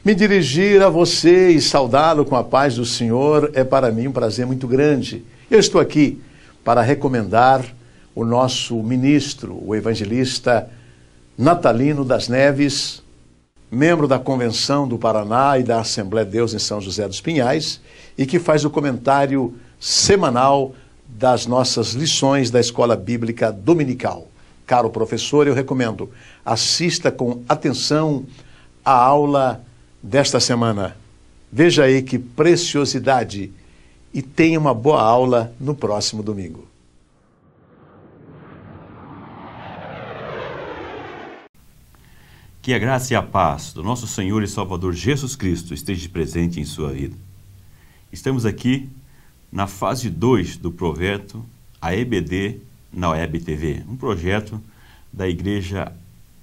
Me dirigir a você e saudá-lo com a paz do Senhor é para mim um prazer muito grande. Eu estou aqui para recomendar o nosso ministro, o evangelista Natalino das Neves, membro da Convenção do Paraná e da Assembleia de Deus em São José dos Pinhais, e que faz o comentário semanal das nossas lições da Escola Bíblica Dominical. Caro professor, eu recomendo, assista com atenção a aula desta semana. Veja aí que preciosidade e tenha uma boa aula no próximo domingo. Que a graça e a paz do nosso Senhor e Salvador Jesus Cristo esteja presente em sua vida. Estamos aqui na fase 2 do projeto AEBD na Web TV, um projeto da Igreja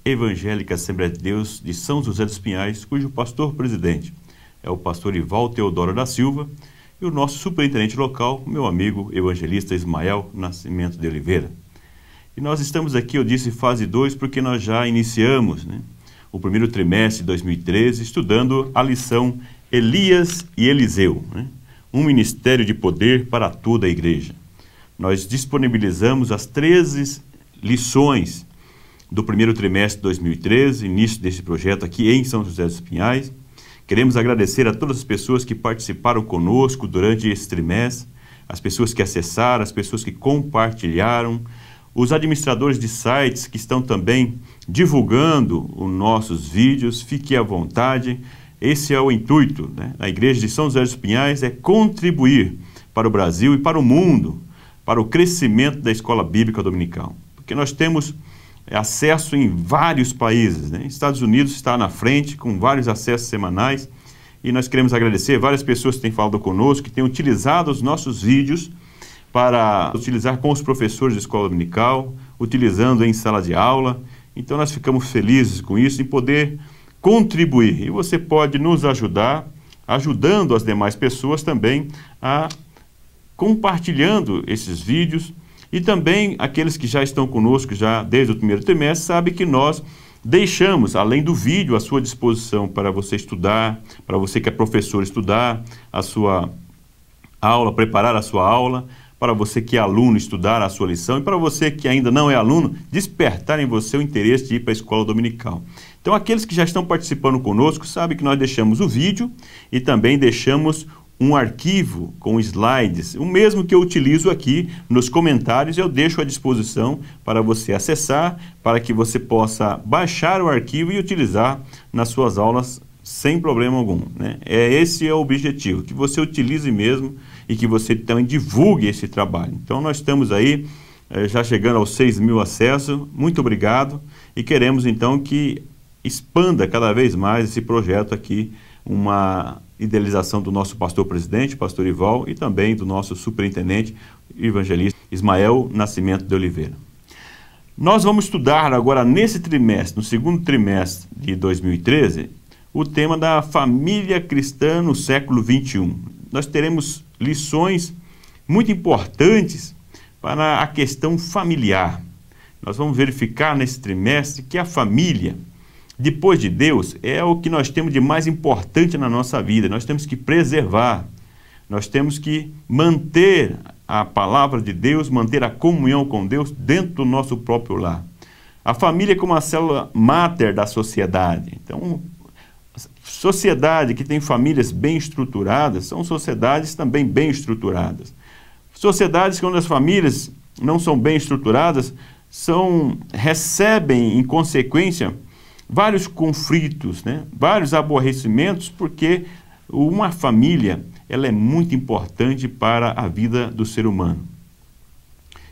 Evangélica Assembleia de Deus de São José dos Pinhais, cujo pastor-presidente é o pastor Ival Teodoro da Silva e o nosso superintendente local, meu amigo evangelista Ismael Nascimento de Oliveira. E nós estamos aqui, eu disse fase 2, porque nós já iniciamos, o primeiro trimestre de 2013, estudando a lição Elias e Eliseu, um ministério de poder para toda a igreja. Nós disponibilizamos as 13 lições do primeiro trimestre de 2013, início desse projeto aqui em São José dos Pinhais. Queremos agradecer a todas as pessoas que participaram conosco durante esse trimestre, as pessoas que acessaram, as pessoas que compartilharam, os administradores de sites que estão também divulgando os nossos vídeos. Fique à vontade, esse é o intuito da Igreja de São José dos Pinhais, é contribuir para o Brasil e para o mundo, para o crescimento da Escola Bíblica Dominical. Porque nós temos acesso em vários países, Estados Unidos está na frente com vários acessos semanais e nós queremos agradecer várias pessoas que têm falado conosco, que têm utilizado os nossos vídeos para utilizar com os professores de escola dominical, utilizando em sala de aula. Então nós ficamos felizes com isso, em poder contribuir. E você pode nos ajudar, ajudando as demais pessoas também a compartilhando esses vídeos. E também aqueles que já estão conosco já desde o primeiro trimestre sabem que nós deixamos, além do vídeo, à sua disposição para você estudar, para você que é professor estudar a sua aula, preparar a sua aula, para você que é aluno estudar a sua lição e para você que ainda não é aluno, despertar em você o interesse de ir para a escola dominical. Então aqueles que já estão participando conosco sabem que nós deixamos o vídeo e também deixamos um arquivo com slides, o mesmo que eu utilizo aqui nos comentários, eu deixo à disposição para você acessar, para que você possa baixar o arquivo e utilizar nas suas aulas sem problema algum. Esse é o objetivo, que você utilize mesmo e que você também divulgue esse trabalho. Então nós estamos aí já chegando aos 6.000 acessos, muito obrigado, e queremos então que expanda cada vez mais esse projeto aqui, uma idealização do nosso pastor-presidente, pastor Ival, e também do nosso superintendente evangelista Ismael Nascimento de Oliveira. Nós vamos estudar agora nesse trimestre, no segundo trimestre de 2013, o tema da família cristã no século XXI. Nós teremos lições muito importantes para a questão familiar. Nós vamos verificar nesse trimestre que a família, depois de Deus, é o que nós temos de mais importante na nossa vida. Nós temos que preservar, nós temos que manter a palavra de Deus, manter a comunhão com Deus dentro do nosso próprio lar. A família é como a célula máter da sociedade. Então, sociedade que tem famílias bem estruturadas são sociedades também bem estruturadas. Sociedades que onde as famílias não são bem estruturadas recebem, em consequência, vários conflitos, vários aborrecimentos, porque uma família ela é muito importante para a vida do ser humano.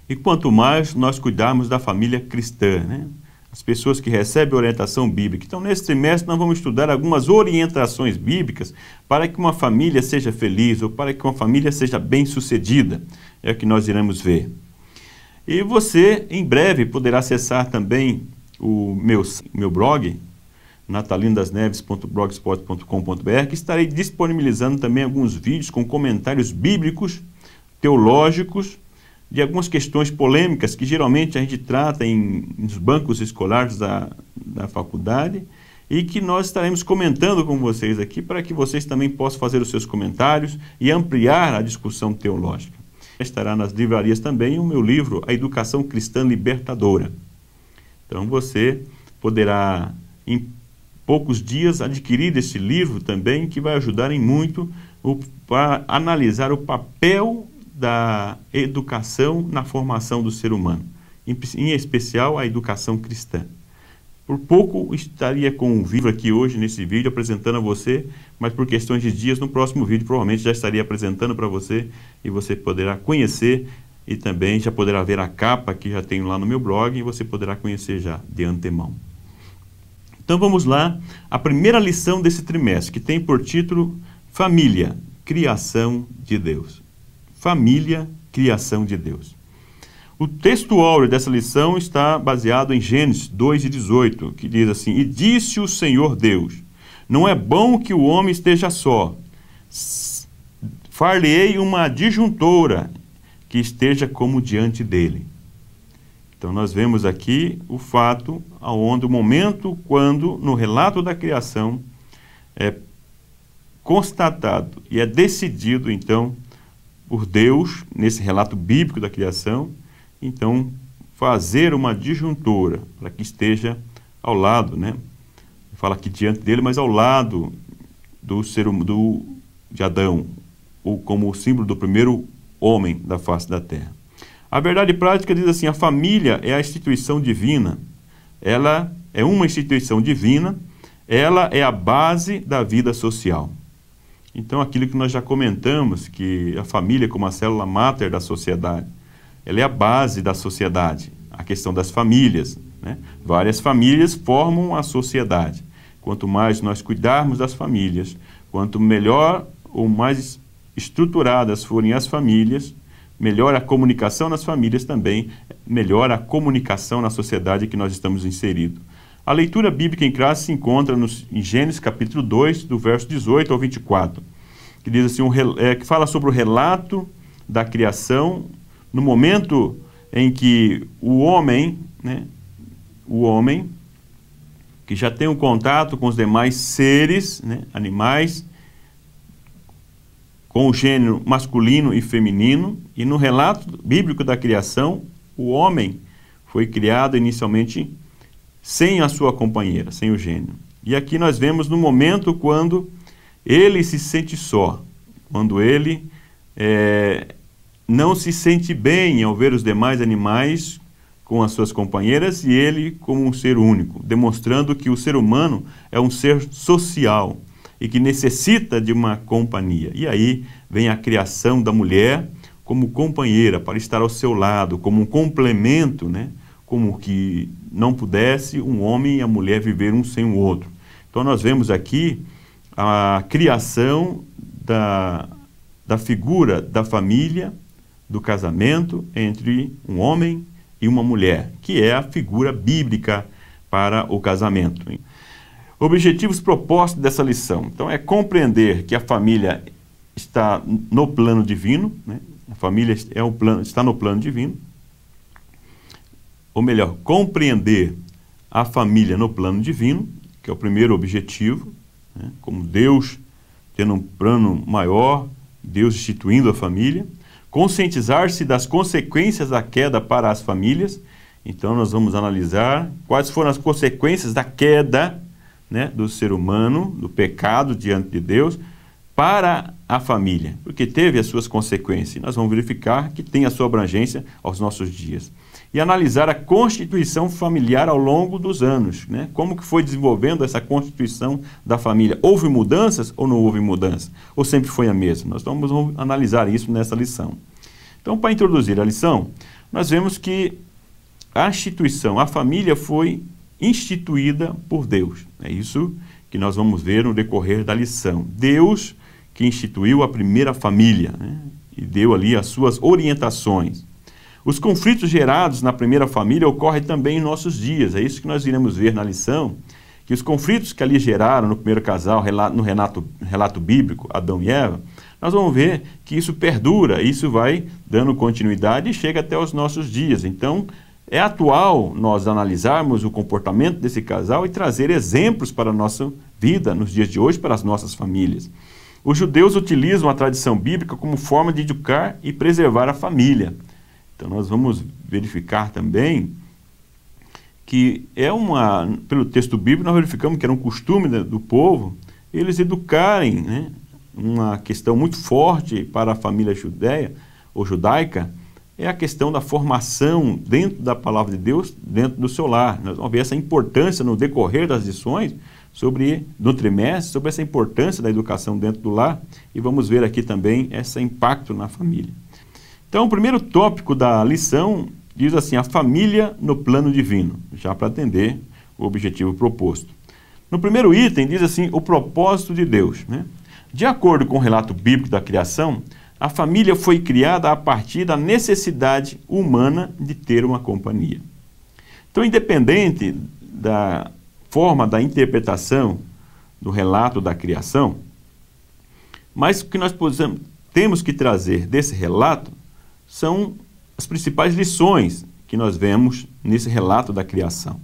E quanto mais nós cuidarmos da família cristã, as pessoas que recebem orientação bíblica. Então, nesse trimestre, nós vamos estudar algumas orientações bíblicas para que uma família seja feliz ou para que uma família seja bem-sucedida. É o que nós iremos ver. E você, em breve, poderá acessar também o meu blog, natalinodasneves.blogspot.com.br, que estarei disponibilizando também alguns vídeos com comentários bíblicos, teológicos, de algumas questões polêmicas que geralmente a gente trata nos bancos escolares da faculdade e que nós estaremos comentando com vocês aqui para que vocês também possam fazer os seus comentários e ampliar a discussão teológica. Estará nas livrarias também o meu livro, A Educação Cristã Libertadora. Então você poderá, em poucos dias, adquirir esse livro também, que vai ajudar em muito para analisar o papel da educação na formação do ser humano, em especial a educação cristã. Por pouco estaria com um livro aqui hoje, nesse vídeo, apresentando a você, mas por questões de dias, no próximo vídeo, provavelmente já estaria apresentando para você, e você poderá conhecer, e também já poderá ver a capa que já tenho lá no meu blog, e você poderá conhecer já de antemão. Então vamos lá, a primeira lição desse trimestre, que tem por título Família, Criação de Deus. Família, Criação de Deus. O texto áureo dessa lição está baseado em Gênesis 2:18, que diz assim: E disse o Senhor Deus, não é bom que o homem esteja só, far-lhe-ei uma adjuntora que esteja como diante dele. Então nós vemos aqui o fato, onde o momento quando no relato da criação é constatado e é decidido então por Deus, nesse relato bíblico da criação, então fazer uma adjuntora para que esteja ao lado, né? Fala aqui diante dele, mas ao lado de Adão, ou como o símbolo do primeiro homem da face da terra. A verdade prática diz assim: a família é a instituição divina, ela é uma instituição divina, ela é a base da vida social. Então, aquilo que nós já comentamos, que a família como a célula máter da sociedade, ela é a base da sociedade, a questão das famílias, né? Várias famílias formam a sociedade. Quanto mais nós cuidarmos das famílias, quanto melhor ou mais estruturadas forem as famílias, melhor a comunicação nas famílias também, melhor a comunicação na sociedade que nós estamos inseridos. A leitura bíblica em classe se encontra em Gênesis capítulo 2, do verso 18 ao 24, que diz assim, que fala sobre o relato da criação, no momento em que o homem, né, que já tem um contato com os demais seres, né, animais, com o gênero masculino e feminino, e no relato bíblico da criação, o homem foi criado inicialmente sem a sua companheira, sem o gênero. E aqui nós vemos no momento quando ele se sente só, quando ele não se sente bem ao ver os demais animais com as suas companheiras e ele como um ser único, demonstrando que o ser humano é um ser social e que necessita de uma companhia. E aí vem a criação da mulher como companheira, para estar ao seu lado, como um complemento, né? Como que não pudesse um homem e a mulher viver um sem o outro. Então nós vemos aqui a criação da figura da família, do casamento entre um homem e uma mulher, que é a figura bíblica para o casamento. Objetivos propostos dessa lição. Então, é compreender que a família está no plano divino, né? A família está no plano divino. Ou melhor, compreender a família no plano divino, que é o primeiro objetivo, né? Como Deus tendo um plano maior, Deus instituindo a família. Conscientizar-se das consequências da queda para as famílias. Então, nós vamos analisar quais foram as consequências da queda, né, do ser humano, do pecado diante de Deus, para a família, porque teve as suas consequências. E nós vamos verificar que tem a sua abrangência aos nossos dias. E analisar a constituição familiar ao longo dos anos, né? Como que foi desenvolvendo essa constituição da família. Houve mudanças ou não houve mudança? Ou sempre foi a mesma? Nós vamos analisar isso nessa lição. Então, para introduzir a lição, nós vemos que a instituição, a família foi instituída por Deus. É isso que nós vamos ver no decorrer da lição. Deus que instituiu a primeira família, né? E deu ali as suas orientações. Os conflitos gerados na primeira família ocorrem também em nossos dias. É isso que nós iremos ver na lição, que os conflitos que ali geraram no primeiro casal, no relato bíblico, Adão e Eva, nós vamos ver que isso perdura, isso vai dando continuidade e chega até os nossos dias. Então, É atual nós analisarmos o comportamento desse casal e trazer exemplos para a nossa vida nos dias de hoje, para as nossas famílias. Os judeus utilizam a tradição bíblica como forma de educar e preservar a família. Então nós vamos verificar também que pelo texto bíblico nós verificamos que era um costume do povo eles educarem, né? Uma questão muito forte para a família judeia ou judaica é a questão da formação dentro da palavra de Deus, dentro do seu lar. Nós vamos ver essa importância no decorrer das lições do trimestre, sobre essa importância da educação dentro do lar, e vamos ver aqui também esse impacto na família. Então, o primeiro tópico da lição diz assim, a família no plano divino, já para atender o objetivo proposto. No primeiro item diz assim, o propósito de Deus, né? De acordo com o relato bíblico da criação, a família foi criada a partir da necessidade humana de ter uma companhia. Então, independente da forma da interpretação do relato da criação, mas o que nós temos que trazer desse relato são as principais lições que nós vemos nesse relato da criação.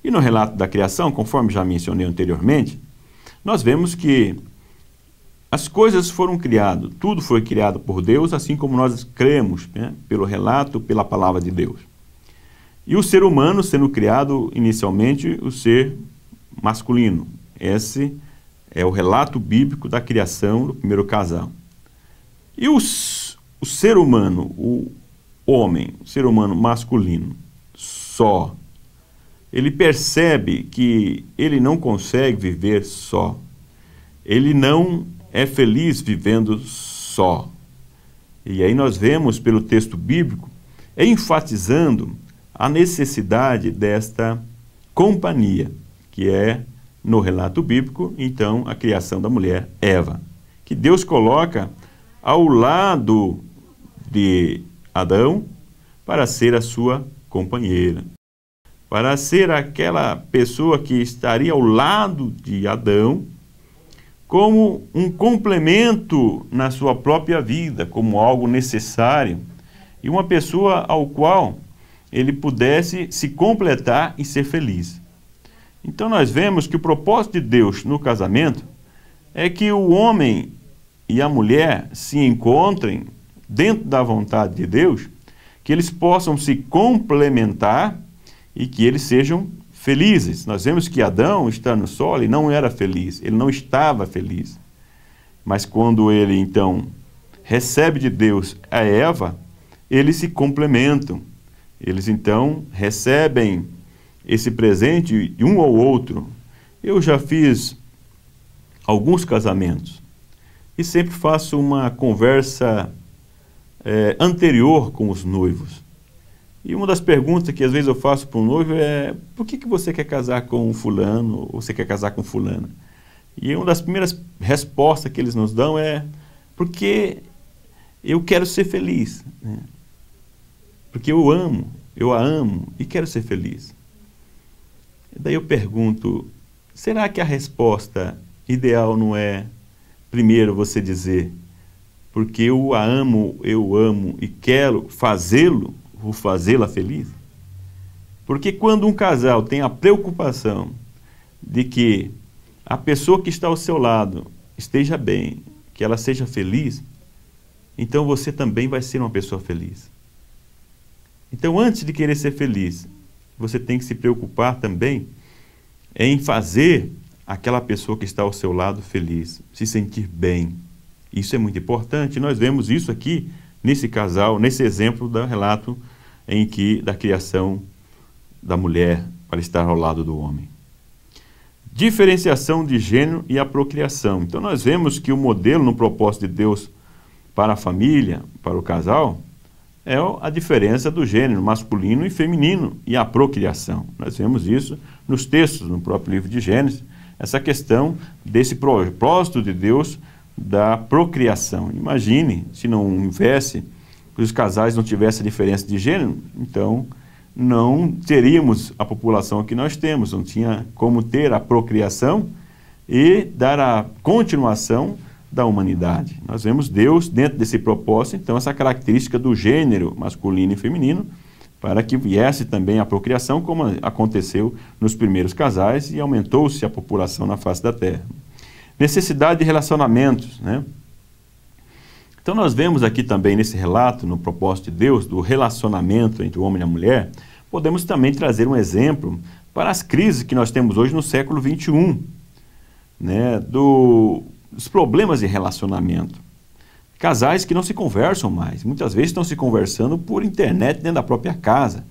E no relato da criação, conforme já mencionei anteriormente, nós vemos que as coisas foram criadas, tudo foi criado por Deus, assim como nós cremos, né, pelo relato, pela palavra de Deus. E o ser humano sendo criado inicialmente o ser masculino. Esse é o relato bíblico da criação do primeiro casal. E o ser humano, o homem, o ser humano masculino, só, ele percebe que ele não consegue viver só. Ele não é feliz vivendo só. E aí nós vemos pelo texto bíblico enfatizando a necessidade desta companhia, que é, no relato bíblico, então, a criação da mulher Eva, que Deus coloca ao lado de Adão para ser a sua companheira, para ser aquela pessoa que estaria ao lado de Adão como um complemento na sua própria vida, como algo necessário, e uma pessoa ao qual ele pudesse se completar e ser feliz. Então nós vemos que o propósito de Deus no casamento é que o homem e a mulher se encontrem dentro da vontade de Deus, que eles possam se complementar e que eles sejam felizes. Nós vemos que Adão, estando no solo, ele não era feliz, ele não estava feliz. Mas quando ele, então, recebe de Deus a Eva, eles se complementam. Eles, então, recebem esse presente de um ao outro. Eu já fiz alguns casamentos e sempre faço uma conversa anterior com os noivos. E uma das perguntas que às vezes eu faço para um noivo é: por que você quer casar com fulano ou você quer casar com fulana? E uma das primeiras respostas que eles nos dão é: porque eu quero ser feliz, né? Porque eu a amo e quero ser feliz. E daí eu pergunto: será que a resposta ideal não é primeiro você dizer porque eu amo e quero vou fazê-la feliz? Porque quando um casal tem a preocupação de que a pessoa que está ao seu lado esteja bem, que ela seja feliz, então você também vai ser uma pessoa feliz. Então, antes de querer ser feliz, você tem que se preocupar também em fazer aquela pessoa que está ao seu lado feliz, se sentir bem. Isso é muito importante. Nós vemos isso aqui nesse casal, nesse exemplo do relato da criação da mulher para estar ao lado do homem. Diferenciação de gênero e a procriação. Então nós vemos que o modelo no propósito de Deus para a família, para o casal, é a diferença do gênero masculino e feminino e a procriação. Nós vemos isso nos textos, no próprio livro de Gênesis, essa questão desse propósito de Deus da procriação. Imagine se não houvesse, se os casais não tivessem a diferença de gênero, então não teríamos a população que nós temos, não tinha como ter a procriação e dar a continuação da humanidade. Nós vemos Deus dentro desse propósito, então essa característica do gênero masculino e feminino para que viesse também a procriação, como aconteceu nos primeiros casais, e aumentou-se a população na face da terra. Necessidade de relacionamentos, né? Então nós vemos aqui também nesse relato, no propósito de Deus, do relacionamento entre o homem e a mulher, podemos também trazer um exemplo para as crises que nós temos hoje no século XXI, né? Dos problemas de relacionamento. Casais que não se conversam mais, muitas vezes estão se conversando por internet dentro da própria casa,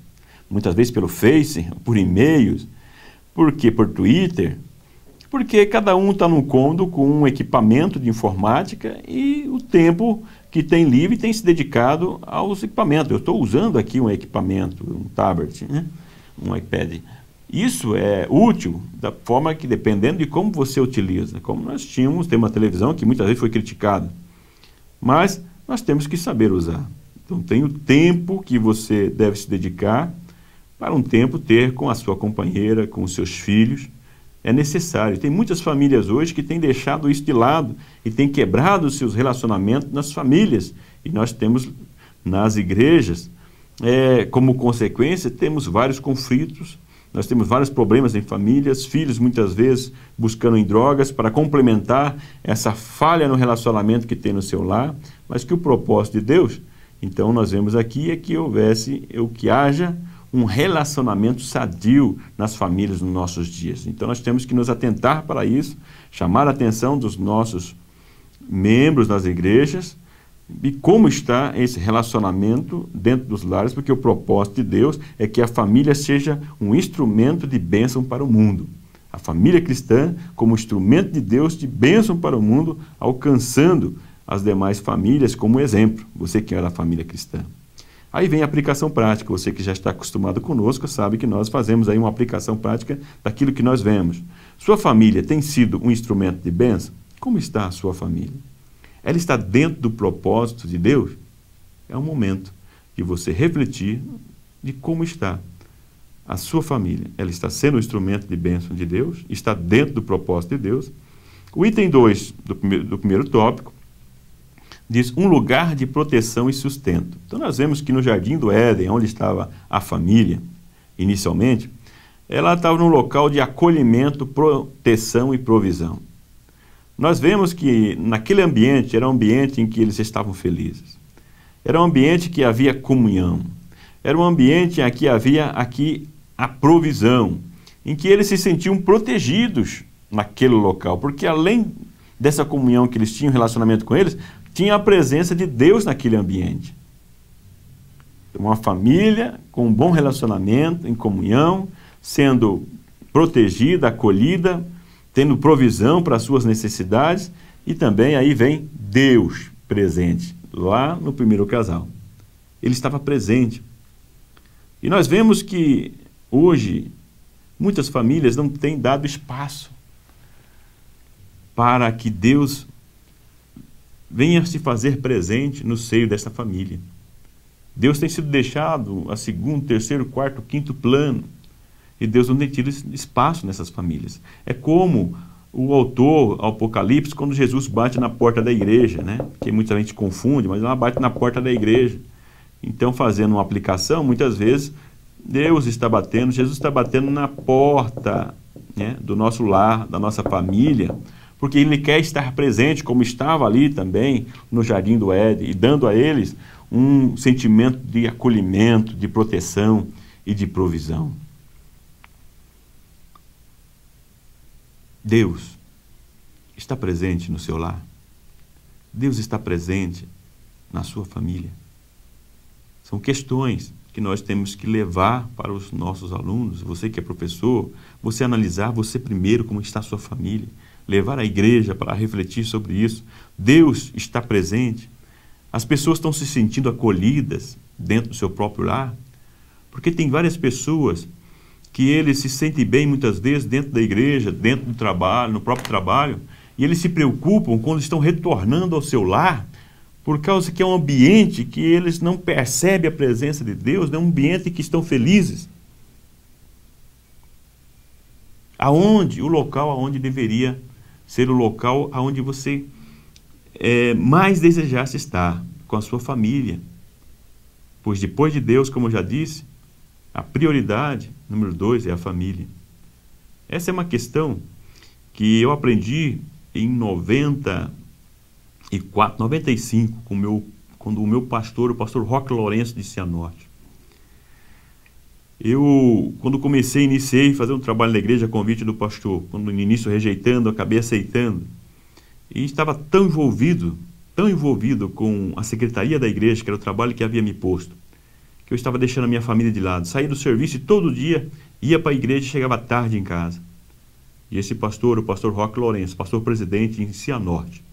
muitas vezes pelo Face, por e-mails, por quê? Por Twitter, porque cada um está num cômodo com um equipamento de informática e o tempo que tem livre tem se dedicado aos equipamentos. Eu estou usando aqui um equipamento, um tablet, né? Um iPad. Isso é útil da forma que, dependendo de como você utiliza, como nós temos uma televisão que muitas vezes foi criticada, mas nós temos que saber usar. Então tem o tempo que você deve se dedicar para um tempo ter com a sua companheira, com os seus filhos. É necessário. Tem muitas famílias hoje que têm deixado isso de lado e têm quebrado os seus relacionamentos nas famílias. E nós temos nas igrejas, como consequência, temos vários conflitos, nós temos vários problemas em famílias, filhos muitas vezes buscando em drogas para complementar essa falha no relacionamento que tem no seu lar, mas que o propósito de Deus, então nós vemos aqui, é que haja um relacionamento sadio nas famílias nos nossos dias. Então nós temos que nos atentar para isso, chamar a atenção dos nossos membros das igrejas e como está esse relacionamento dentro dos lares, porque o propósito de Deus é que a família seja um instrumento de bênção para o mundo. A família cristã como instrumento de Deus de bênção para o mundo, alcançando as demais famílias como exemplo, você que é da família cristã. Aí vem a aplicação prática. Você que já está acostumado conosco sabe que nós fazemos aí uma aplicação prática daquilo que nós vemos. Sua família tem sido um instrumento de bênção? Como está a sua família? Ela está dentro do propósito de Deus? É um momento de você refletir de como está a sua família. Ela está sendo um instrumento de bênção de Deus? Está dentro do propósito de Deus? O item 2 do primeiro tópico diz um lugar de proteção e sustento. Então nós vemos que no Jardim do Éden, onde estava a família, inicialmente, ela estava num local de acolhimento, proteção e provisão. Nós vemos que naquele ambiente, era um ambiente em que eles estavam felizes. Era um ambiente que havia comunhão. Era um ambiente em que havia aqui a provisão, em que eles se sentiam protegidos naquele local, porque além dessa comunhão que eles tinham, relacionamento com eles, tinha a presença de Deus naquele ambiente. Uma família com um bom relacionamento, em comunhão, sendo protegida, acolhida, tendo provisão para as suas necessidades, e também aí vem Deus presente, lá no primeiro casal. Ele estava presente. E nós vemos que hoje muitas famílias não têm dado espaço para que Deus venha se fazer presente no seio dessa família. Deus tem sido deixado a segundo, terceiro, quarto, quinto plano. E Deus não tem tido espaço nessas famílias. É como o autor Apocalipse, quando Jesus bate na porta da igreja, né? Que muita gente confunde, mas ela bate na porta da igreja. Então, fazendo uma aplicação, muitas vezes, Deus está batendo, Jesus está batendo na porta, né, do nosso lar, da nossa família, porque Ele quer estar presente, como estava ali também no Jardim do Éden, e dando a eles um sentimento de acolhimento, de proteção e de provisão. Deus está presente no seu lar. Deus está presente na sua família. São questões que nós temos que levar para os nossos alunos, você que é professor, você analisar você primeiro como está a sua família, levar a igreja para refletir sobre isso. Deus está presente. As pessoas estão se sentindo acolhidas dentro do seu próprio lar, porque tem várias pessoas que eles se sentem bem muitas vezes dentro da igreja, dentro do trabalho, no próprio trabalho, e eles se preocupam quando estão retornando ao seu lar, por causa que é um ambiente que eles não percebem a presença de Deus, é um ambiente que estão felizes. Aonde? O local aonde deveria ser o local aonde você mais desejasse estar, com a sua família. Pois depois de Deus, como eu já disse, A prioridade, número 2, é a família. Essa é uma questão que eu aprendi em 94, 95, quando o meu pastor, o pastor Roque Lourenço de Cianorte. Quando iniciei a fazer um trabalho na igreja a convite do pastor, quando no início rejeitando, acabei aceitando, e estava tão envolvido com a secretaria da igreja, que era o trabalho que havia me posto, que eu estava deixando a minha família de lado. Saía do serviço e todo dia ia para a igreja e chegava tarde em casa. E esse pastor, o pastor Roque Lourenço, pastor presidente em Cianorte,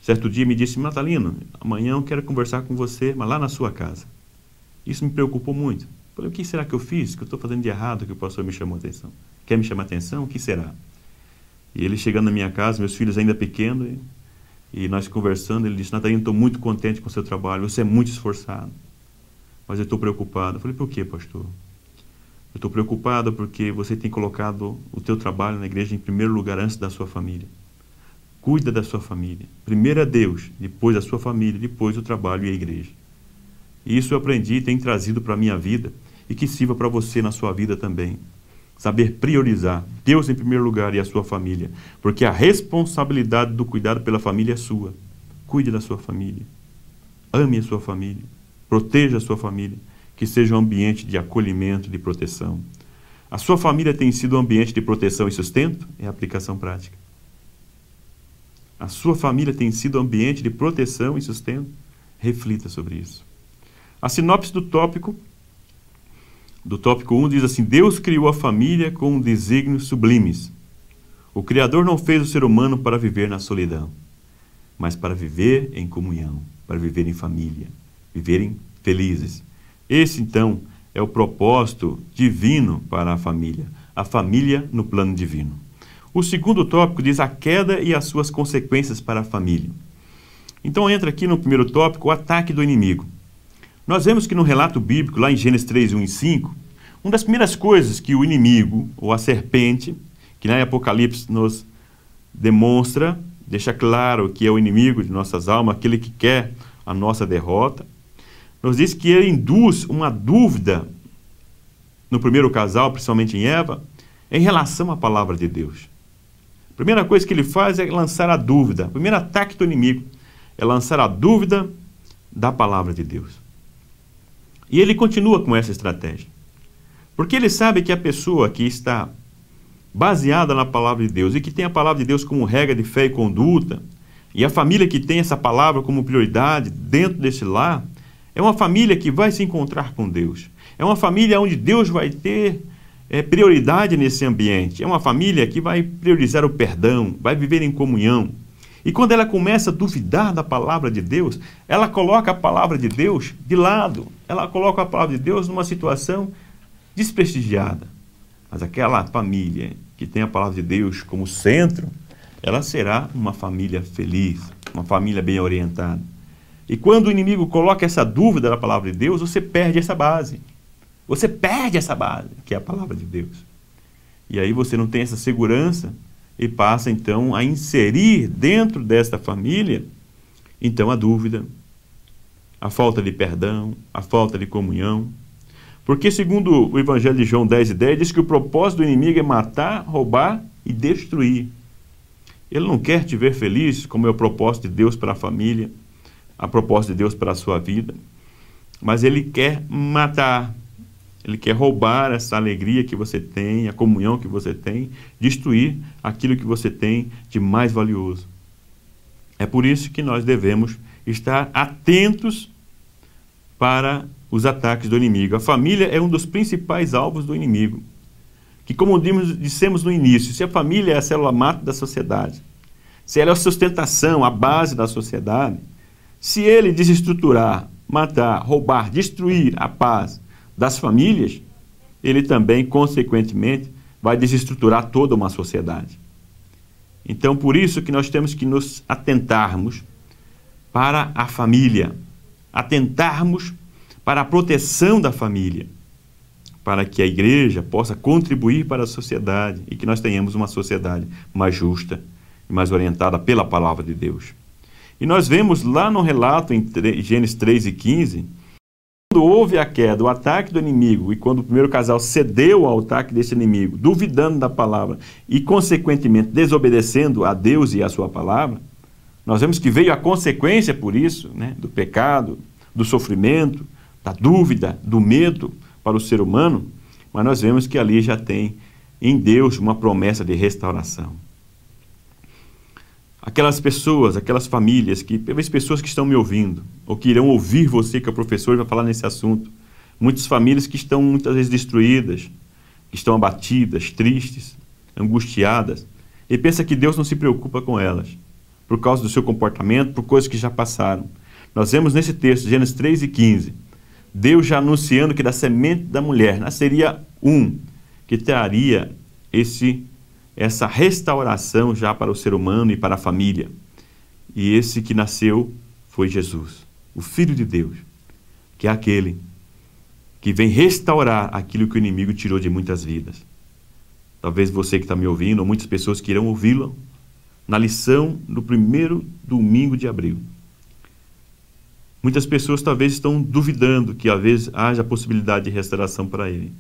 certo dia me disse: Natalino, amanhã eu quero conversar com você, mas lá na sua casa. Isso me preocupou muito. Falei: o que será que eu fiz? Que eu estou fazendo de errado, que o pastor me chamou a atenção? Quer me chamar a atenção? O que será? E ele chegando na minha casa, meus filhos ainda pequenos, e nós conversando, ele disse: Natalino, estou muito contente com o seu trabalho, você é muito esforçado, mas eu estou preocupado. Eu falei: por quê, pastor? Eu estou preocupado porque você tem colocado o teu trabalho na igreja em primeiro lugar antes da sua família. Cuida da sua família. Primeiro a Deus, depois a sua família, depois o trabalho e a igreja. E isso eu aprendi e tenho trazido para a minha vida e que sirva para você na sua vida também. Saber priorizar Deus em primeiro lugar e a sua família, porque a responsabilidade do cuidado pela família é sua. Cuide da sua família. Ame a sua família. Proteja a sua família. Que seja um ambiente de acolhimento, de proteção. A sua família tem sido um ambiente de proteção e sustento? É a aplicação prática. A sua família tem sido um ambiente de proteção e sustento? Reflita sobre isso. A sinopse do tópico 1 diz assim: Deus criou a família com desígnios sublimes. O Criador não fez o ser humano para viver na solidão, mas para viver em comunhão, para viver em família, viverem felizes. Esse, então, é o propósito divino para a família no plano divino. O segundo tópico diz a queda e as suas consequências para a família. Então entra aqui no primeiro tópico o ataque do inimigo. Nós vemos que no relato bíblico, lá em Gênesis 3, 1 e 5, uma das primeiras coisas que o inimigo, ou a serpente, que na Apocalipse nos demonstra, deixa claro que é o inimigo de nossas almas, aquele que quer a nossa derrota, nos diz que ele induz uma dúvida no primeiro casal, principalmente em Eva, em relação à palavra de Deus. A primeira coisa que ele faz é lançar a dúvida. O primeiro ataque do inimigo é lançar a dúvida da palavra de Deus. E ele continua com essa estratégia. Porque ele sabe que a pessoa que está baseada na palavra de Deus e que tem a palavra de Deus como regra de fé e conduta, e a família que tem essa palavra como prioridade dentro desse lar, é uma família que vai se encontrar com Deus. É uma família onde Deus vai ter prioridade nesse ambiente. É uma família que vai priorizar o perdão, vai viver em comunhão. E quando ela começa a duvidar da palavra de Deus, ela coloca a palavra de Deus de lado. Ela coloca a palavra de Deus numa situação desprestigiada. Mas aquela família que tem a palavra de Deus como centro, ela será uma família feliz, uma família bem orientada. E quando o inimigo coloca essa dúvida na palavra de Deus, você perde essa base. Você perde essa base, que é a palavra de Deus. E aí você não tem essa segurança e passa então a inserir dentro desta família, então a dúvida, a falta de perdão, a falta de comunhão. Porque segundo o Evangelho de João 10:10, diz que o propósito do inimigo é matar, roubar e destruir. Ele não quer te ver feliz, como é o propósito de Deus para a família, a propósito de Deus para a sua vida, mas ele quer matar, ele quer roubar essa alegria que você tem, a comunhão que você tem, destruir aquilo que você tem de mais valioso. É por isso que nós devemos estar atentos para os ataques do inimigo. A família é um dos principais alvos do inimigo, que, como dissemos no início, se a família é a célula-matre da sociedade, se ela é a sustentação, a base da sociedade, se ele desestruturar, matar, roubar, destruir a paz das famílias, ele também, consequentemente, vai desestruturar toda uma sociedade. Então, por isso que nós temos que nos atentarmos para a família, atentarmos para a proteção da família, para que a igreja possa contribuir para a sociedade e que nós tenhamos uma sociedade mais justa e mais orientada pela palavra de Deus. E nós vemos lá no relato em Gênesis 3 e 15, Quando houve a queda, o ataque do inimigo, e quando o primeiro casal cedeu ao ataque desse inimigo, duvidando da palavra e, consequentemente, desobedecendo a Deus e a sua palavra, nós vemos que veio a consequência por isso, né, do pecado, do sofrimento, da dúvida, do medo para o ser humano, mas nós vemos que ali já tem em Deus uma promessa de restauração. Aquelas pessoas, aquelas famílias, talvez pessoas que estão me ouvindo, ou que irão ouvir você, que é professor, vai falar nesse assunto. Muitas famílias que estão muitas vezes destruídas, que estão abatidas, tristes, angustiadas, e pensa que Deus não se preocupa com elas, por causa do seu comportamento, por coisas que já passaram. Nós vemos nesse texto, Gênesis 3:15, Deus já anunciando que da semente da mulher nasceria um que traria essa restauração já para o ser humano e para a família. E esse que nasceu foi Jesus, o Filho de Deus, que é aquele que vem restaurar aquilo que o inimigo tirou de muitas vidas. Talvez você que está me ouvindo, ou muitas pessoas que irão ouvi-lo, na lição do primeiro domingo de abril. Muitas pessoas talvez estão duvidando que às vezes haja a possibilidade de restauração para ele.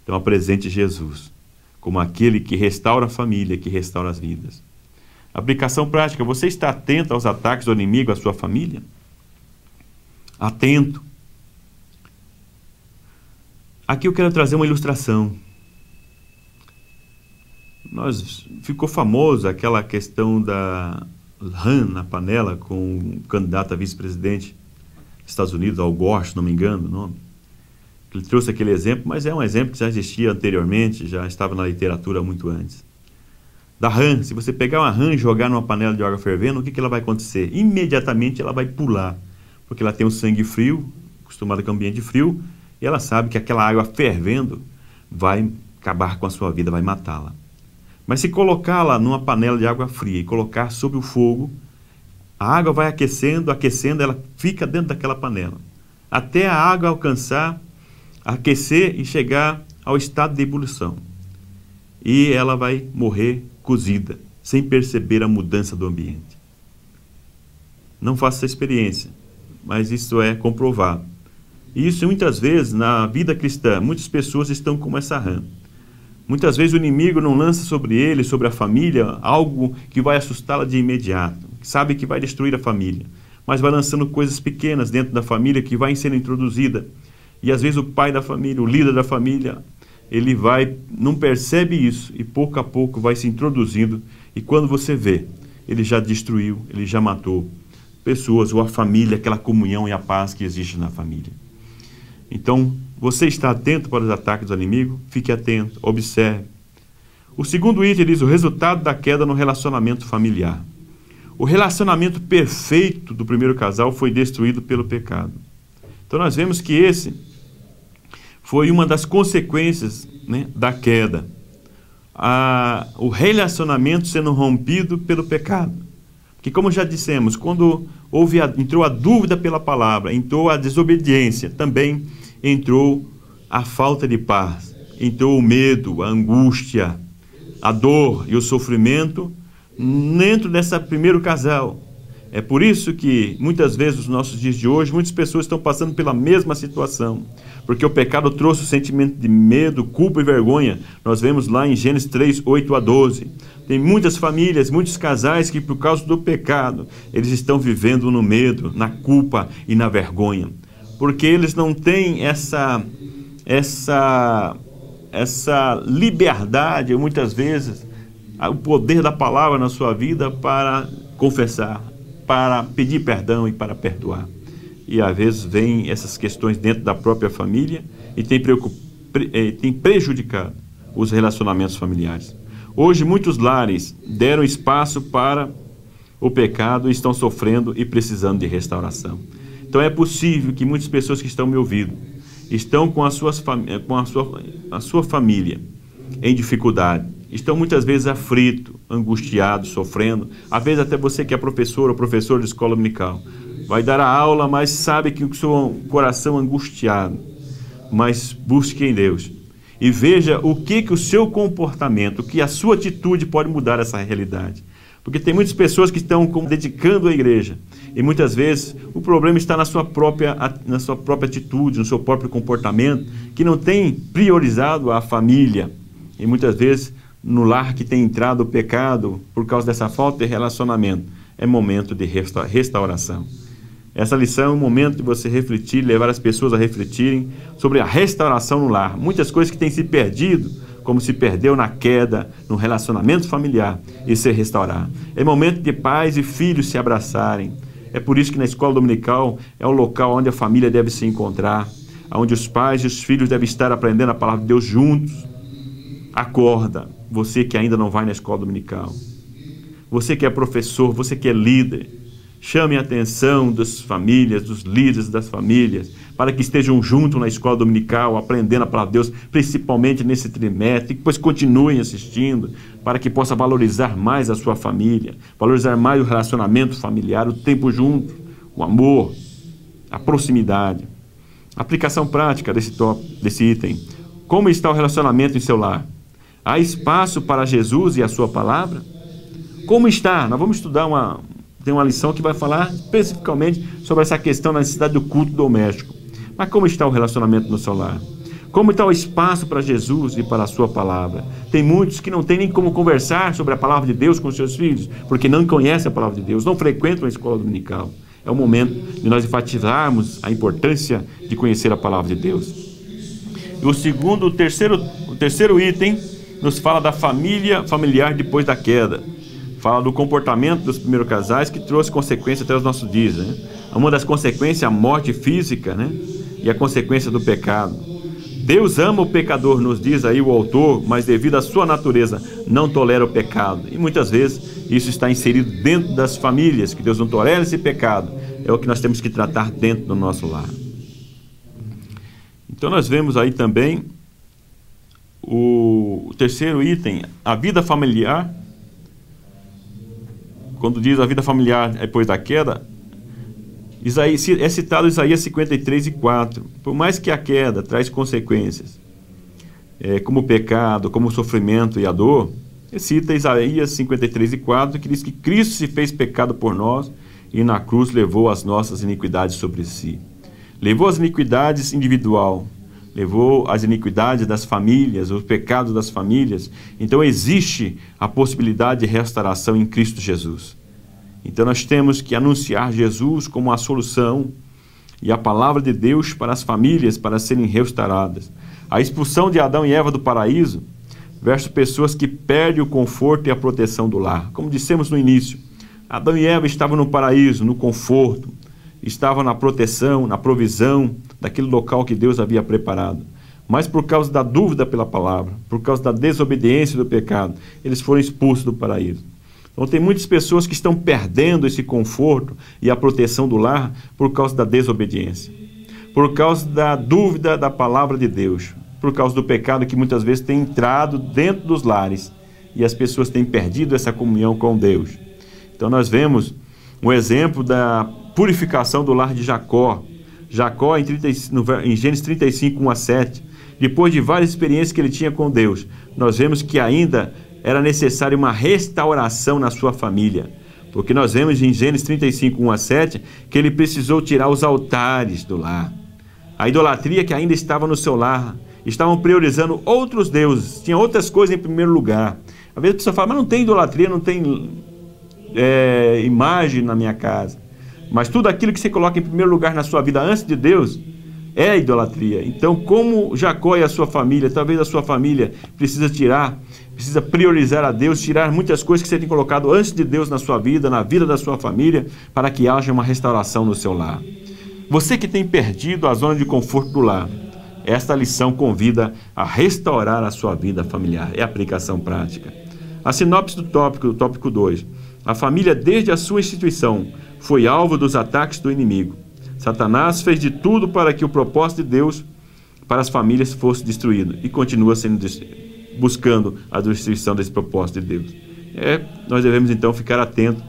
Então apresente Jesus como aquele que restaura a família, que restaura as vidas. Aplicação prática: você está atento aos ataques do inimigo à sua família? Atento. Aqui eu quero trazer uma ilustração. Ficou famosa aquela questão da rã na panela com o candidato a vice-presidente dos Estados Unidos, Al Gore, se não me engano o nome. Ele trouxe aquele exemplo, mas é um exemplo que já existia anteriormente, já estava na literatura muito antes. Da rã, se você pegar uma rã e jogar numa panela de água fervendo, o que ela vai acontecer? Imediatamente ela vai pular, porque ela tem o sangue frio, acostumada com o ambiente frio, e ela sabe que aquela água fervendo vai acabar com a sua vida, vai matá-la. Mas se colocá-la numa panela de água fria e colocar sob o fogo, a água vai aquecendo, ela fica dentro daquela panela, até a água alcançar, aquecer e chegar ao estado de ebulição. E ela vai morrer cozida, sem perceber a mudança do ambiente. Não faça essa experiência, mas isso é comprovado. E isso muitas vezes, na vida cristã, muitas pessoas estão como essa rã. Muitas vezes o inimigo não lança sobre ele, sobre a família, algo que vai assustá-la de imediato, sabe que vai destruir a família, mas vai lançando coisas pequenas dentro da família que vai sendo introduzida. E às vezes o pai da família, o líder da família, ele não percebe isso e pouco a pouco vai se introduzindo, e quando você vê, ele já destruiu, ele já matou pessoas, ou a família, aquela comunhão e a paz que existe na família. Então, você está atento para os ataques do inimigo? Fique atento, observe. O segundo item diz o resultado da queda no relacionamento familiar. O relacionamento perfeito do primeiro casal foi destruído pelo pecado. Então nós vemos que esse foi uma das consequências, né, da queda. O relacionamento sendo rompido pelo pecado. Porque, como já dissemos, quando entrou a dúvida pela palavra, entrou a desobediência, também entrou a falta de paz, entrou o medo, a angústia, a dor e o sofrimento dentro desse primeiro casal. É por isso que, muitas vezes, nos nossos dias de hoje, muitas pessoas estão passando pela mesma situação, porque o pecado trouxe o sentimento de medo, culpa e vergonha. Nós vemos lá em Gênesis 3, 8 a 12. Tem muitas famílias, muitos casais que, por causa do pecado, eles estão vivendo no medo, na culpa e na vergonha, porque eles não têm essa liberdade, muitas vezes, o poder da palavra na sua vida para confessar, para pedir perdão e para perdoar. E às vezes vem essas questões dentro da própria família e tem prejudicado os relacionamentos familiares. Hoje muitos lares deram espaço para o pecado e estão sofrendo e precisando de restauração. Então é possível que muitas pessoas que estão me ouvindo estão com a sua família em dificuldade, estão muitas vezes aflitos, angustiados, sofrendo. Às vezes até você que é professor ou professor de escola dominical, vai dar a aula, mas sabe que o seu coração angustiado. Mas busque em Deus e veja o que o seu comportamento, que a sua atitude pode mudar essa realidade. Porque tem muitas pessoas que estão dedicando à igreja, E muitas vezes o problema está na sua própria atitude, no seu próprio comportamento, que não tem priorizado a família. E muitas vezes no lar que tem entrado o pecado por causa dessa falta de relacionamento, é momento de restauração. Essa lição é um momento de você refletir, levar as pessoas a refletirem sobre a restauração no lar. Muitas coisas que têm se perdido, como se perdeu na queda, no relacionamento familiar, e se restaurar. É momento de pais e filhos se abraçarem. É por isso que na escola dominical é o local onde a família deve se encontrar, onde os pais e os filhos devem estar aprendendo a palavra de Deus juntos. Acorda, você que ainda não vai na escola dominical. Você que é professor, você que é líder. Chame a atenção das famílias, dos líderes das famílias, para que estejam juntos na escola dominical, aprendendo a palavra de Deus, principalmente nesse trimestre, e depois continuem assistindo, para que possa valorizar mais a sua família, valorizar mais o relacionamento familiar, o tempo junto, o amor, a proximidade. Aplicação prática desse item. Como está o relacionamento em seu lar? Há espaço para Jesus e a sua palavra? Como está? Nós vamos estudar tem uma lição que vai falar especificamente sobre essa questão da necessidade do culto doméstico. Mas como está o relacionamento no seu lar? Como está o espaço para Jesus e para a sua palavra? Tem muitos que não têm nem como conversar sobre a palavra de Deus com seus filhos, porque não conhecem a palavra de Deus, não frequentam a escola dominical. É o momento de nós enfatizarmos a importância de conhecer a palavra de Deus. E o terceiro item nos fala da família familiar depois da queda. Fala do comportamento dos primeiros casais que trouxe consequências até os nossos dias, né? Uma das consequências é a morte física, né? E a consequência do pecado. Deus ama o pecador, nos diz aí o autor, mas devido à sua natureza não tolera o pecado. E muitas vezes isso está inserido dentro das famílias, que Deus não tolera esse pecado. É o que nós temos que tratar dentro do nosso lar. Então nós vemos aí também o terceiro item, a vida familiar. Quando diz a vida familiar depois da queda, é citado Isaías 53:4. Por mais que a queda traz consequências, como o pecado, como o sofrimento e a dor, cita Isaías 53:4, que diz que Cristo se fez pecado por nós e na cruz levou as nossas iniquidades sobre si. Levou as iniquidades individual, levou as iniquidades das famílias, os pecados das famílias. Então existe a possibilidade de restauração em Cristo Jesus. Então nós temos que anunciar Jesus como a solução e a palavra de Deus para as famílias para serem restauradas. A expulsão de Adão e Eva do paraíso versus pessoas que perdem o conforto e a proteção do lar. Como dissemos no início, Adão e Eva estavam no paraíso, no conforto, estavam na proteção, na provisão daquele local que Deus havia preparado. Mas por causa da dúvida pela palavra, por causa da desobediência do pecado, eles foram expulsos do paraíso. Então tem muitas pessoas que estão perdendo esse conforto e a proteção do lar por causa da desobediência, por causa da dúvida da palavra de Deus, por causa do pecado que muitas vezes tem entrado dentro dos lares e as pessoas têm perdido essa comunhão com Deus. Então nós vemos um exemplo da purificação do lar de Jacó. Jacó, em Gênesis 35:1-7, depois de várias experiências que ele tinha com Deus, nós vemos que ainda era necessária uma restauração na sua família. Porque nós vemos em Gênesis 35:1-7 que ele precisou tirar os altares do lar. A idolatria que ainda estava no seu lar. Estavam priorizando outros deuses, tinha outras coisas em primeiro lugar. Às vezes a pessoa fala, mas não tem idolatria, não tem imagem na minha casa. Mas tudo aquilo que você coloca em primeiro lugar na sua vida antes de Deus é idolatria. Então, como Jacó e a sua família, talvez a sua família precisa priorizar a Deus, tirar muitas coisas que você tem colocado antes de Deus na sua vida, na vida da sua família, para que haja uma restauração no seu lar. Você que tem perdido a zona de conforto do lar, esta lição convida a restaurar a sua vida familiar. É a aplicação prática. A sinopse do tópico 2. A família, desde a sua instituição, foi alvo dos ataques do inimigo. Satanás fez de tudo para que o propósito de Deus para as famílias fosse destruído e continua buscando a destruição desse propósito de Deus. Nós devemos então ficar atentos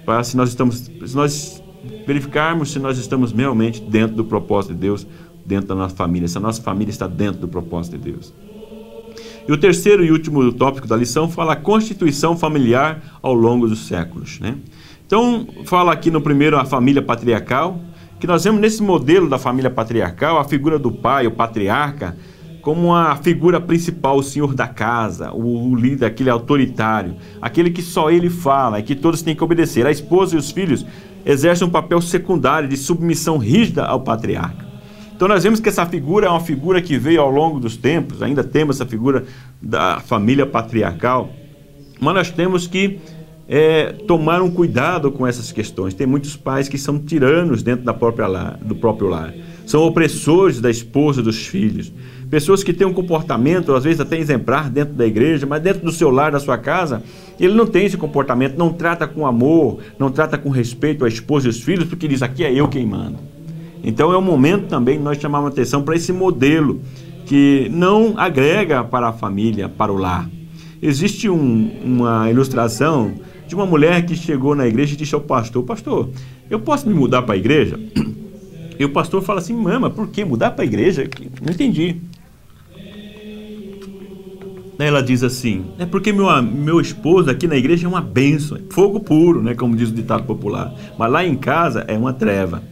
para se nós verificarmos se nós estamos realmente dentro do propósito de Deus, dentro da nossa família, se a nossa família está dentro do propósito de Deus. E o terceiro e último tópico da lição fala a constituição familiar ao longo dos séculos, né? Então, fala aqui no primeiro a família patriarcal, que nós vemos nesse modelo da família patriarcal a figura do pai, o patriarca, como a figura principal, o senhor da casa, o líder, aquele autoritário, aquele que só ele fala e que todos têm que obedecer. A esposa e os filhos exercem um papel secundário de submissão rígida ao patriarca. Então nós vemos que essa figura é uma figura que veio ao longo dos tempos, ainda temos essa figura da família patriarcal, mas nós temos que tomar um cuidado com essas questões. Tem muitos pais que são tiranos dentro do próprio lar, são opressores da esposa, dos filhos, pessoas que têm um comportamento, às vezes até exemplar dentro da igreja, mas dentro do seu lar, da sua casa, ele não tem esse comportamento, não trata com amor, não trata com respeito a esposa e os filhos, porque diz, aqui é eu quem mando. Então é um momento também de nós chamarmos atenção para esse modelo que não agrega para a família, para o lar. Existe uma ilustração de uma mulher que chegou na igreja e disse ao pastor, pastor, eu posso me mudar para a igreja? E o pastor fala assim, mama, por que mudar para a igreja? Não entendi. Daí ela diz assim, é porque meu esposo aqui na igreja é uma bênção, é fogo puro, né, como diz o ditado popular. Mas lá em casa é uma treva.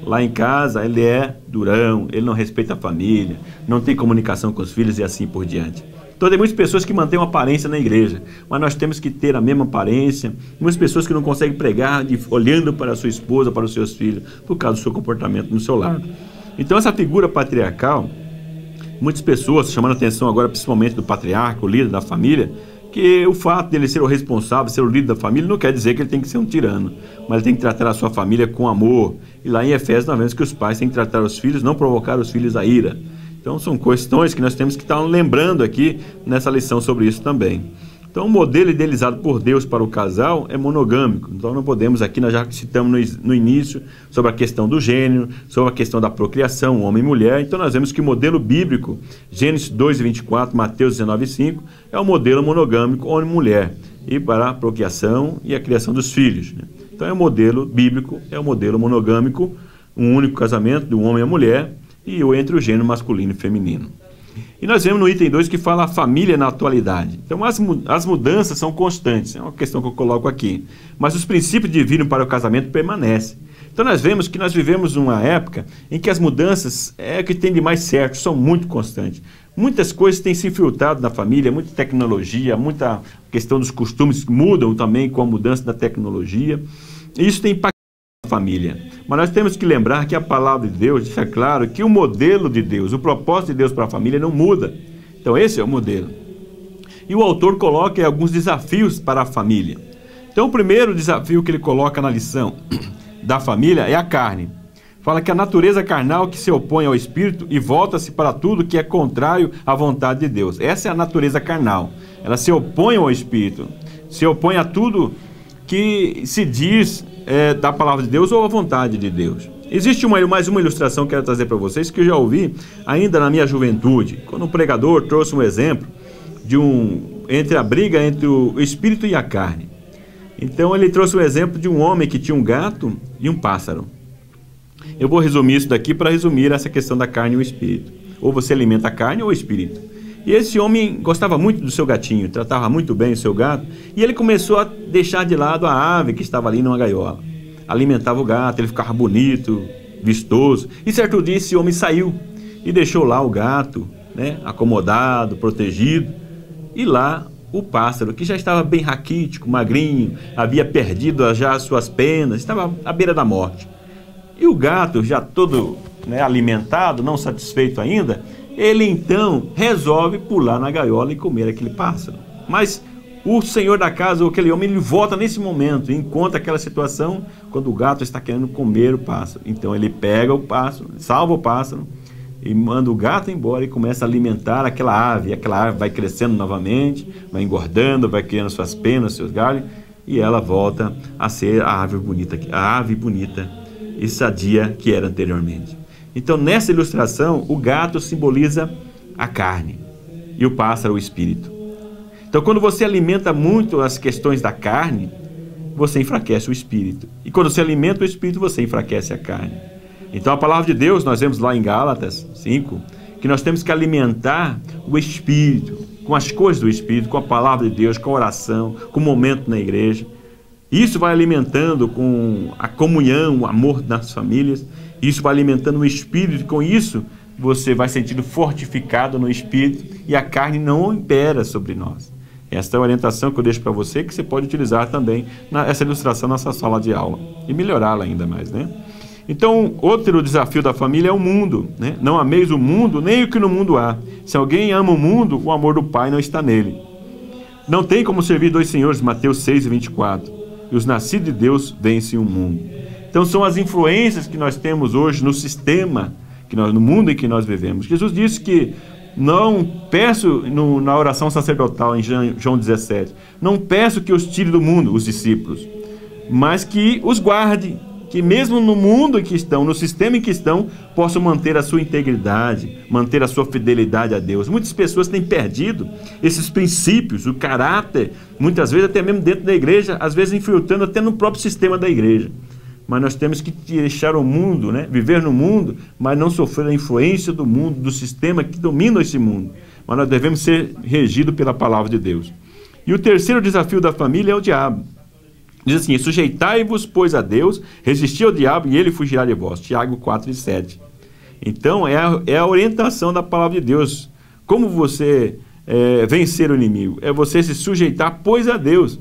Lá em casa ele é durão, ele não respeita a família, não tem comunicação com os filhos e assim por diante. Então tem muitas pessoas que mantêm uma aparência na igreja, mas nós temos que ter a mesma aparência. Muitas pessoas que não conseguem pregar olhando para a sua esposa, para os seus filhos, por causa do seu comportamento no seu lar. Então essa figura patriarcal, muitas pessoas chamando a atenção agora principalmente do patriarca, o líder da família, que o fato dele ser o responsável, ser o líder da família, não quer dizer que ele tem que ser um tirano, mas ele tem que tratar a sua família com amor. E lá em Efésios nós vemos que os pais têm que tratar os filhos, não provocar os filhos à ira. Então são questões que nós temos que estar lembrando aqui nessa lição sobre isso também. Então o modelo idealizado por Deus para o casal é monogâmico. Então não podemos aqui, nós já citamos no início sobre a questão do gênero, sobre a questão da procriação, homem e mulher. Então nós vemos que o modelo bíblico, Gênesis 2:24, Mateus 19:5, é o modelo monogâmico homem e mulher, e para a procriação e a criação dos filhos, né? Então é o modelo bíblico, é o modelo monogâmico, um único casamento do homem e a mulher, e entre o gênero masculino e feminino. E nós vemos no item 2 que fala a família na atualidade. Então as mudanças são constantes, é uma questão que eu coloco aqui. Mas os princípios divinos para o casamento permanecem. Então nós vemos que nós vivemos uma época em que as mudanças que tem de mais certo, são muito constantes. Muitas coisas têm se infiltrado na família, muita tecnologia, muita questão dos costumes mudam também com a mudança da tecnologia. E isso tem impactado a família. Mas nós temos que lembrar que a palavra de Deus deixa claro que o modelo de Deus, o propósito de Deus para a família não muda. Então esse é o modelo. E o autor coloca alguns desafios para a família. Então o primeiro desafio que ele coloca na lição da família é a carne. Fala que a natureza carnal que se opõe ao espírito e volta-se para tudo que é contrário à vontade de Deus. Essa é a natureza carnal. Ela se opõe ao espírito, se opõe a tudo que se diz da palavra de Deus ou a vontade de Deus. Existe mais uma ilustração que eu quero trazer para vocês, que eu já ouvi ainda na minha juventude, quando um pregador trouxe um exemplo entre a briga entre o espírito e a carne. Então ele trouxe um exemplo de um homem que tinha um gato e um pássaro. Eu vou resumir isso daqui para resumir essa questão da carne e o espírito. Ou você alimenta a carne ou o espírito. E esse homem gostava muito do seu gatinho, tratava muito bem o seu gato, e ele começou a deixar de lado a ave que estava ali numa gaiola. Alimentava o gato, ele ficava bonito, vistoso. E certo dia esse homem saiu e deixou lá o gato, né, acomodado, protegido. E lá o pássaro, que já estava bem raquítico, magrinho, havia perdido já as suas penas, estava à beira da morte. E o gato, já todo, né, alimentado, não satisfeito ainda, ele então resolve pular na gaiola e comer aquele pássaro. Mas o senhor da casa, ou aquele homem, ele volta nesse momento e encontra aquela situação quando o gato está querendo comer o pássaro. Então ele pega o pássaro, salva o pássaro e manda o gato embora e começa a alimentar aquela ave. E aquela ave vai crescendo novamente, vai engordando, vai criando suas penas, seus galhos, e ela volta a ser a ave bonita e sadia que era anteriormente. Então, nessa ilustração, o gato simboliza a carne e o pássaro o espírito. Então, quando você alimenta muito as questões da carne, você enfraquece o espírito. E quando você alimenta o espírito, você enfraquece a carne. Então, a palavra de Deus, nós vemos lá em Gálatas 5, que nós temos que alimentar o espírito, com as coisas do espírito, com a palavra de Deus, com a oração, com o momento na igreja. Isso vai alimentando com a comunhão, o amor das famílias. Isso vai alimentando o espírito, e com isso você vai sentindo fortificado no espírito e a carne não impera sobre nós. Esta é a orientação que eu deixo para você, que você pode utilizar também essa ilustração na sua sala de aula e melhorá-la ainda mais, né? Então, outro desafio da família é o mundo, né? Não ameis o mundo, nem o que no mundo há. Se alguém ama o mundo, o amor do Pai não está nele. Não tem como servir dois senhores, Mateus 6:24. E os nascidos de Deus vencem o mundo. Então, são as influências que nós temos hoje no sistema, no mundo em que nós vivemos. Jesus disse que não peço, na oração sacerdotal, em João 17, não peço que os tire do mundo, os discípulos, mas que os guarde, que mesmo no mundo em que estão, no sistema em que estão, possam manter a sua integridade, manter a sua fidelidade a Deus. Muitas pessoas têm perdido esses princípios, o caráter, muitas vezes até mesmo dentro da igreja, às vezes infiltrando até no próprio sistema da igreja. Mas nós temos que deixar o mundo, né? Viver no mundo, mas não sofrer a influência do mundo, do sistema que domina esse mundo. Mas nós devemos ser regidos pela palavra de Deus. E o terceiro desafio da família é o diabo. Diz assim: sujeitai-vos, pois, a Deus, resisti ao diabo e ele fugirá de vós. Tiago 4:7. Então, é a orientação da palavra de Deus. Como você vencer o inimigo? É você se sujeitar, pois, a Deus.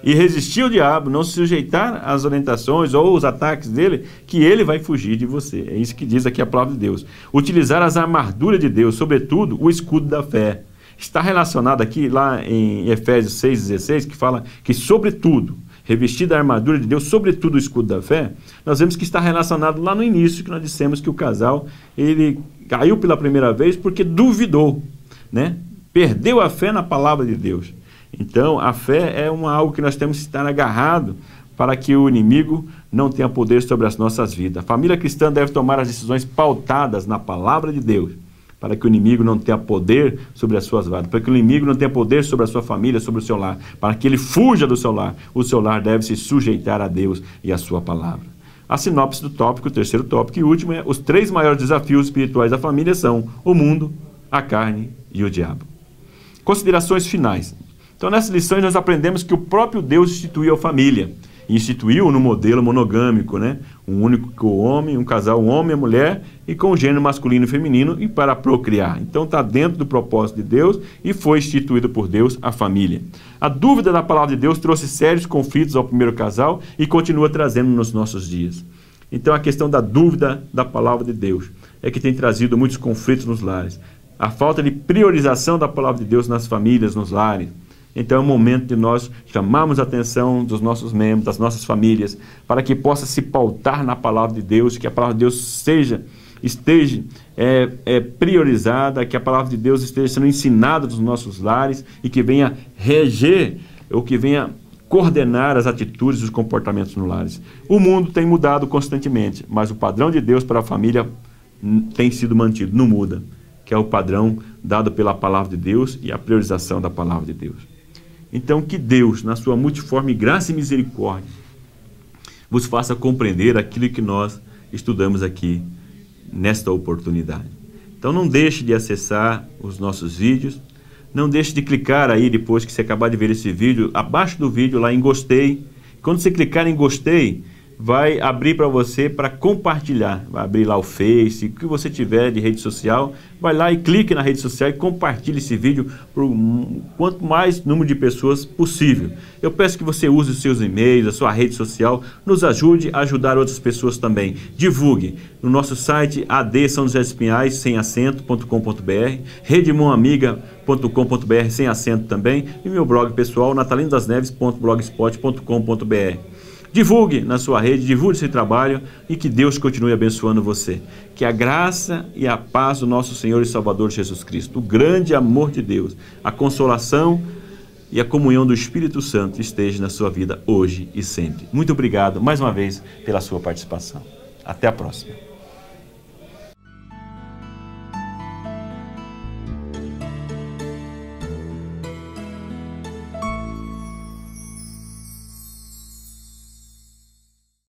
E resistir ao diabo, não se sujeitar às orientações ou os ataques dele, que ele vai fugir de você. É isso que diz aqui a palavra de Deus. Utilizar as armaduras de Deus, sobretudo o escudo da fé. Está relacionado aqui, lá em Efésios 6:16, que fala que sobretudo, revestir da armadura de Deus, sobretudo o escudo da fé. Nós vemos que está relacionado lá no início, que nós dissemos que o casal, ele caiu pela primeira vez porque duvidou, né? Perdeu a fé na palavra de Deus. Então, a fé é algo que nós temos que estar agarrado para que o inimigo não tenha poder sobre as nossas vidas. A família cristã deve tomar as decisões pautadas na palavra de Deus, para que o inimigo não tenha poder sobre as suas vidas, para que o inimigo não tenha poder sobre a sua família, sobre o seu lar, para que ele fuja do seu lar. O seu lar deve se sujeitar a Deus e a sua palavra. A sinopse do tópico, o terceiro tópico e último, os 3 maiores desafios espirituais da família são o mundo, a carne e o diabo. Considerações finais. Então, nessas lições nós aprendemos que o próprio Deus instituiu a família. Instituiu no modelo monogâmico, né? Um único homem, um casal, um homem e mulher, e com o gênero masculino e feminino, e para procriar. Então está dentro do propósito de Deus e foi instituído por Deus a família. A dúvida da palavra de Deus trouxe sérios conflitos ao primeiro casal e continua trazendo nos nossos dias. Então a questão da dúvida da palavra de Deus é que tem trazido muitos conflitos nos lares. A falta de priorização da palavra de Deus nas famílias, nos lares. Então é o momento de nós chamarmos a atenção dos nossos membros, das nossas famílias, para que possa se pautar na palavra de Deus, que a palavra de Deus esteja priorizada, que a palavra de Deus esteja sendo ensinada nos nossos lares e que venha reger, ou que venha coordenar as atitudes e os comportamentos nos lares. O mundo tem mudado constantemente, mas o padrão de Deus para a família tem sido mantido, não muda, que é o padrão dado pela palavra de Deus e a priorização da palavra de Deus. Então, que Deus, na sua multiforme graça e misericórdia, vos faça compreender aquilo que nós estudamos aqui nesta oportunidade. Então, não deixe de acessar os nossos vídeos, não deixe de clicar aí, depois que você acabar de ver esse vídeo, abaixo do vídeo, lá em gostei. Quando você clicar em gostei, vai abrir para você para compartilhar, vai abrir lá o Face, o que você tiver de rede social, vai lá e clique na rede social e compartilhe esse vídeo para quanto mais número de pessoas possível. Eu peço que você use os seus e-mails, a sua rede social, nos ajude a ajudar outras pessoas também. Divulgue no nosso site adsãojosédospinhais, sem acento.com.br, redemonamiga.com.br, sem acento também, e meu blog pessoal, natalinodasneves.blogspot.com.br. Divulgue na sua rede, divulgue esse trabalho e que Deus continue abençoando você. Que a graça e a paz do nosso Senhor e Salvador Jesus Cristo, o grande amor de Deus, a consolação e a comunhão do Espírito Santo esteja na sua vida hoje e sempre. Muito obrigado mais uma vez pela sua participação. Até a próxima.